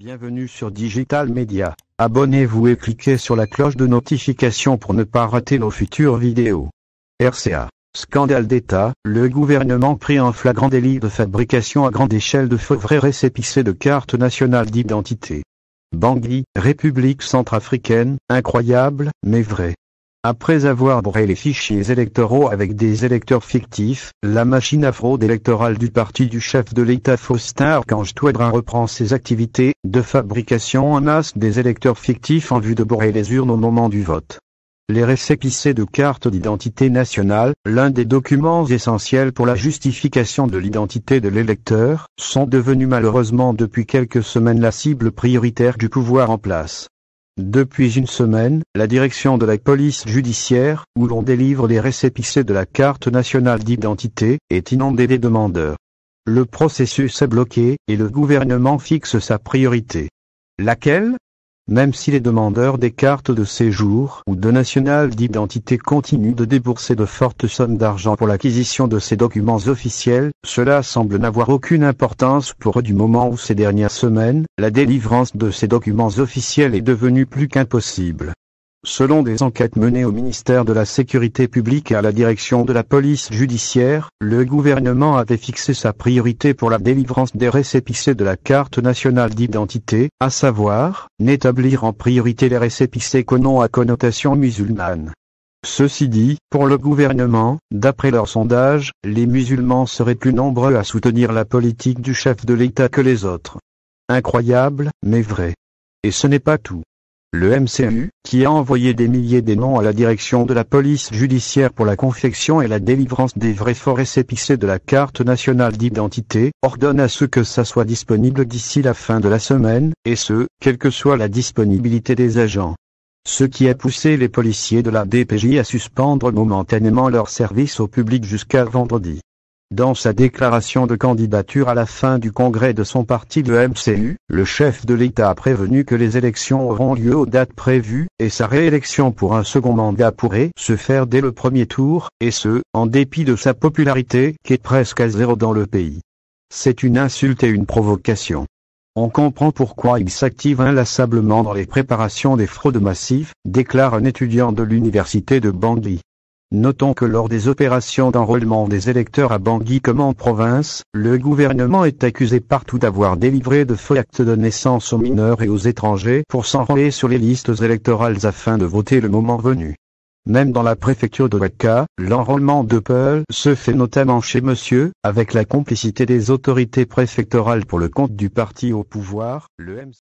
Bienvenue sur Digital Media. Abonnez-vous et cliquez sur la cloche de notification pour ne pas rater nos futures vidéos. RCA. Scandale d'État, le gouvernement pris en flagrant délit de fabrication à grande échelle de faux vrais récépissés de cartes nationales d'identité. Bangui, République centrafricaine, incroyable, mais vrai. Après avoir brouillé les fichiers électoraux avec des électeurs fictifs, la machine à fraude électorale du parti du chef de l'État Faustin-Archange Touadéra reprend ses activités de fabrication en masse des électeurs fictifs en vue de bourrer les urnes au moment du vote. Les récépissés de cartes d'identité nationale, l'un des documents essentiels pour la justification de l'identité de l'électeur, sont devenus malheureusement depuis quelques semaines la cible prioritaire du pouvoir en place. Depuis une semaine, la direction de la police judiciaire, où l'on délivre les récépissés de la carte nationale d'identité, est inondée des demandeurs. Le processus est bloqué, et le gouvernement fixe sa priorité. Laquelle ? Même si les demandeurs des cartes de séjour ou de nationales d'identité continuent de débourser de fortes sommes d'argent pour l'acquisition de ces documents officiels, cela semble n'avoir aucune importance pour eux du moment où ces dernières semaines, la délivrance de ces documents officiels est devenue plus qu'impossible. Selon des enquêtes menées au ministère de la Sécurité publique et à la direction de la police judiciaire, le gouvernement avait fixé sa priorité pour la délivrance des récépissés de la carte nationale d'identité, à savoir, n'établir en priorité les récépissés qu'aux noms à connotation musulmane. Ceci dit, pour le gouvernement, d'après leur sondage, les musulmans seraient plus nombreux à soutenir la politique du chef de l'État que les autres. Incroyable, mais vrai. Et ce n'est pas tout. Le MCU, qui a envoyé des milliers de noms à la direction de la police judiciaire pour la confection et la délivrance des vrais faux récépissés de la carte nationale d'identité, ordonne à ce que ça soit disponible d'ici la fin de la semaine, et ce, quelle que soit la disponibilité des agents. Ce qui a poussé les policiers de la DPJ à suspendre momentanément leur service au public jusqu'à vendredi. Dans sa déclaration de candidature à la fin du congrès de son parti le MCU, le chef de l'État a prévenu que les élections auront lieu aux dates prévues, et sa réélection pour un second mandat pourrait se faire dès le premier tour, et ce, en dépit de sa popularité qui est presque à zéro dans le pays. C'est une insulte et une provocation. On comprend pourquoi il s'active inlassablement dans les préparations des fraudes massives, déclare un étudiant de l'université de Bangui. Notons que lors des opérations d'enrôlement des électeurs à Bangui comme en province, le gouvernement est accusé partout d'avoir délivré de faux actes de naissance aux mineurs et aux étrangers pour s'enrôler sur les listes électorales afin de voter le moment venu. Même dans la préfecture de Ouattara, l'enrôlement de Peul se fait notamment chez Monsieur, avec la complicité des autorités préfectorales pour le compte du parti au pouvoir, le MC.